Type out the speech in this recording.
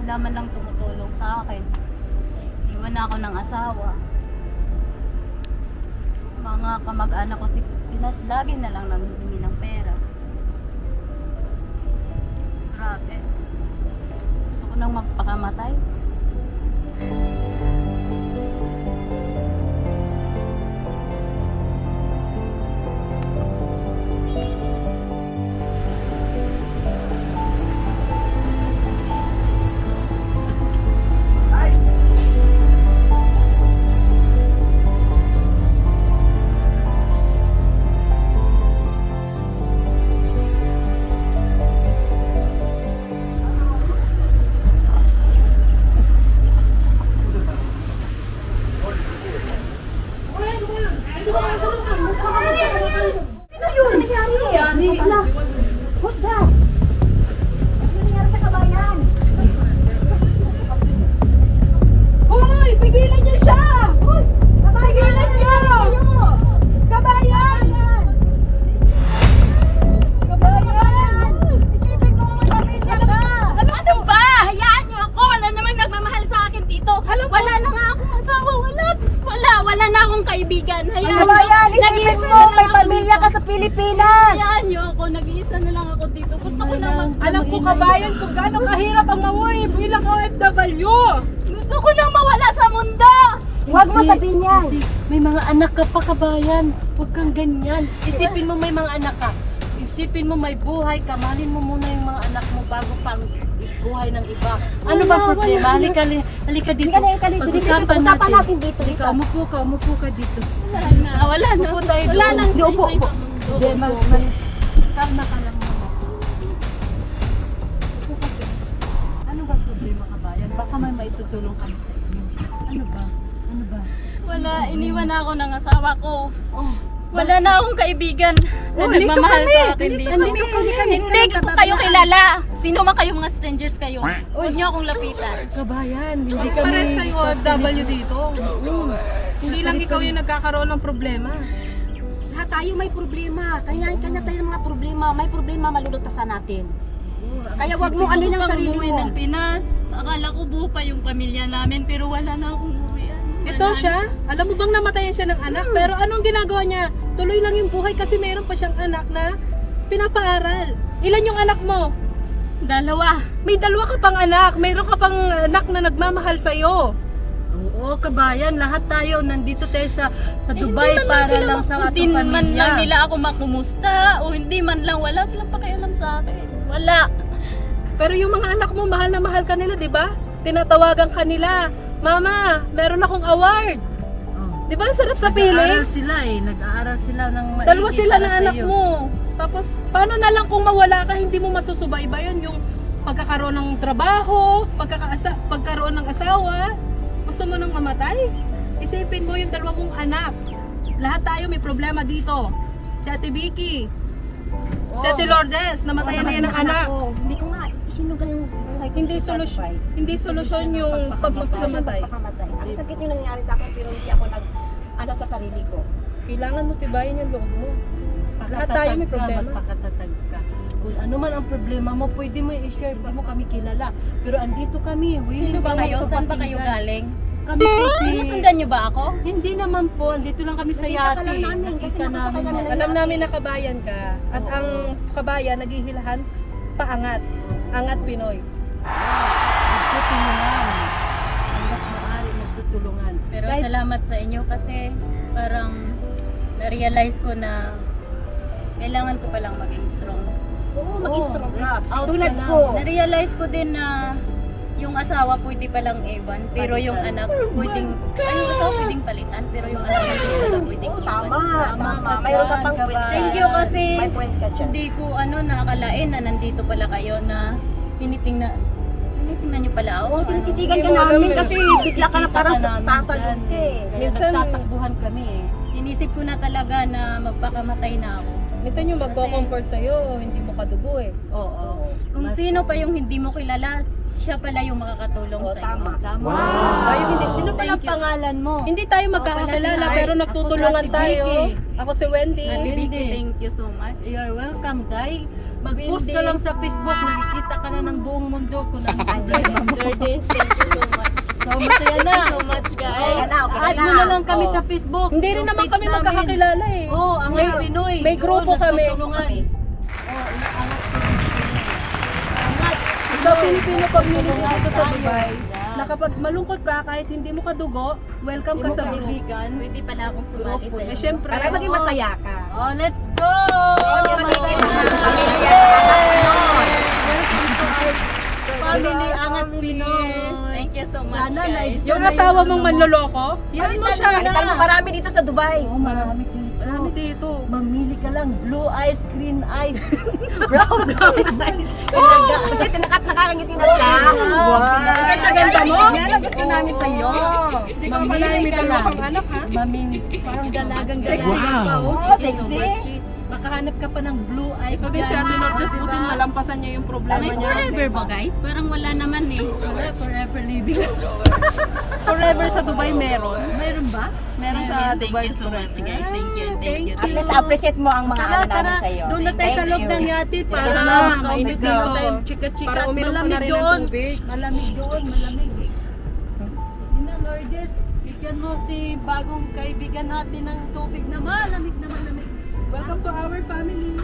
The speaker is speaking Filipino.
Wala man lang tumutulong sa akin. Iwan na ako ng asawa. Mga kamag-anak ko si Pinas, lagi na lang nanghihingi ng pera. Grabe. Gusto ko nang magpakamatay. Sino yun? Ano nangyari? Ala, who's that? Ano nangyari sa kabayan? Hoy! Pigilan niyo siya! Hoy! Pigilan niyo! Kabayan! Kabayan! Isipin mo may pamilya ka! Ano ba? Hayaan niyo ako. Wala namang nagmamahal sa akin dito. Wala na nga akong asawa. Wala na akong kaibigan. Hayaan Kabayan, niyo. isipin Nag-iisa mo na lang may ako pamilya dito. ka sa Pilipinas! Hayaan niyo ako. Nag-iisa na lang ako dito. Gusto ko na Alam ko kabayan kung gaano kahirap ang mamuhay bilang OFW. Gusto ko lang mawala sa mundo. Huwag mo sabihin yan! May mga anak ka pa kabayan. Huwag kang ganyan. Isipin mo may mga anak ka. Isipin mo may buhay ka. Mahalin mo muna yung mga anak mo bago pang buhay ng iba. Ano ba problema? Halika dito. Pag-usapan natin dito. Halika, umupo ka dito. Wala na. Upo tayo Wala doon. nang Di, upo. Hindi, kalma ka lang muna. Upo ka dito. Ano ba problema kabayan? Baka may maitutulong kami sa inyo. Ano ba? Wala. Iniwan na ako ng asawa ko. Wala na akong kaibigan na Oh, nagmamahal dito kami. sa akin dito. Halika. Hindi ko kayo kilala. Sino man kayo, mga strangers kayo. Huwag niyo akong lapitan. Kabayan, hindi kami... Pares tayong OFW dito. Hindi lang ikaw yung nagkakaroon ng problema. Lahat tayo may problema. Kanya tayo ng mga problema. May problema malulutasan natin. Kaya wag mo ano ng sarili Umuwi mo. ng Pinas. Akala ko buo pa yung pamilya namin, pero wala na akong uwian. Ito siya, alam mo bang namatayan siya ng anak? Pero anong ginagawa niya? Tuloy lang yung buhay kasi mayroon pa siyang anak na pinapaaral. Ilan yung anak mo? Dalawa. May dalawa ka pang anak. Mayroon ka pang anak na nagmamahal sa'yo. Oo, kabayan, lahat tayo nandito tayo sa Dubai para lang sa Hindi ating man lang pamilya. nila ako makumusta o hindi man lang, wala silang pakialam sa akin. Wala. Pero yung mga anak mo, mahal na mahal ka nila, di ba? Tinatawagan ka nila. Mama, meron akong award. Oh. Di ba? Sarap sa Nag-aaral piling. sila Nag-aaral sila ng maigi Dalawa sila para ng sa anak iyo. mo. Tapos, paano na lang kung mawala ka, hindi mo masusubaybayan yung pagkakaroon ng trabaho, pagkaroon ng asawa. Gusto mo nang mamatay? Isipin mo yung dalawa mong anak. Lahat tayo may problema dito. Si Ate Vicky, si Ate Lourdes, namatayan na yan ng anak. Hindi ko nga isinugal yung buhay ko. Hindi solusyon yung pagmamatay. Ang sakit yung nangyari sa akin pero hindi ako ano sa sarili ko. Kailangan mo tibayin yung loob mo. Lahat tayo may problema. Magpakatatag ka. Kung ano man ang problema mo, pwede mo i-share. Hindi mo kami kilala. Pero andito kami. Sino ba kayo? Saan ba kayo galing? Kami po si... Sinusundan niyo ba ako? Hindi naman po. Andito lang kami sa Nakita ka yate. lang namin kasi Nakita nakasakay namin kami ng Alam namin na kabayan ka. At ang kabayan, naghihilahan, paangat. Angat Pinoy. nagtutulungan. Hanggat maaari nagtutulungan. Pero Kahit salamat sa inyo kasi parang na-realize ko na kailangan ko palang maging strong. Oo, mag-strong ka. reach out Tulad ka lang. ko. Na-realize ko din na yung asawa pwede palang iwan, pero yung anak pwedeng, yung asawa pwedeng palitan, pero yung anak hindi palang pwedeng iwan. Tama. Mayroon ka pang point. Thank you kasi May point ka dyan. hindi ko nakalain na nandito pala kayo na tinitingnan niyo pala ako. Oo, tinititigan Hindi ka mo alam namin eh. kasi bigla ka na parang tatalog ka eh. Minsan- nagtatakbuhan kami Inisip ko na talaga na magpakamatay na ako. Minsan yung magko-comfort sa'yo, hindi mo kadugo eh. Oo. Kung sino pa yung hindi mo kilala, siya pala yung makakatulong Oo, sa'yo. tama. Tama. Tayo hindi. Sino pala Thank you. pangalan mo? Hindi tayo magkakakilala Ako pala si pero Art. nagtutulungan Ako si Ate tayo. Vicky. Ako si Wendy. Ate Vicky, Hindi. thank you so much. You're welcome, Day. Mag-post ka lang sa Facebook, nakikita ka na ng buong mundo kung ano ang problema mo. Lourdes, thank you so much. So, masaya Thank na. you so much, guys. Add mo na lang kami sa Facebook. Hindi rin Yung naman page kami namin. magkakakilala eh. Oo, ang May- Pinoy. may grupo Oo, kami. nagtutulungan. Oo, inaangat ko. Angat. Sa Filipino community dito sa Dubai, Yan. na kapag malungkot ka, kahit hindi mo kadugo, welcome ka Hindi mo sa group. kaibigan. Pwede pala akong sumali sa Eh, iyo. syempre, Para maging masaya ka. Oh, let's go! Thank you so much. Welcome to our family, Angat Pinoy. Thank you so much, Sana guys. yung asawa mong manloloko, yan mo siya. Palitan mo marami dito sa Dubai. Oh, marami dito. Marami dito. Mamili ka lang, blue eyes, green eyes, brown eyes. Kasi tinakat nakakangiti na siya. Ganda mo? Yan ang gusto namin sa'yo. Hindi ko akalain may dalawa kang anak, ha? Mamili. Parang dalagang Sexy. Wow! Oh, sexy. Makahanap ka pa ng blue eyes Ito din si Ate Lourdes, buti nalampasan niya yung problema May niya. forever ba, guys? Parang wala naman eh. Forever living. Forever sa Dubai meron. Mayroon ba? Meron sa Thank Dubai you so much, guys. Thank you. Thank At least appreciate mo ang mga Tara, ano namin tara. sa'yo. Doon na tayo sa Thank loob you. ng yati para Tara na, mainit dito. Chika-chika. Para uminom ka na Malamig rin ng doon. tubig. Malamig doon, malamig. Ina Lourdes, bigyan mo si bagong kaibigan natin ng tubig na malamig na malamig. Welcome to our family.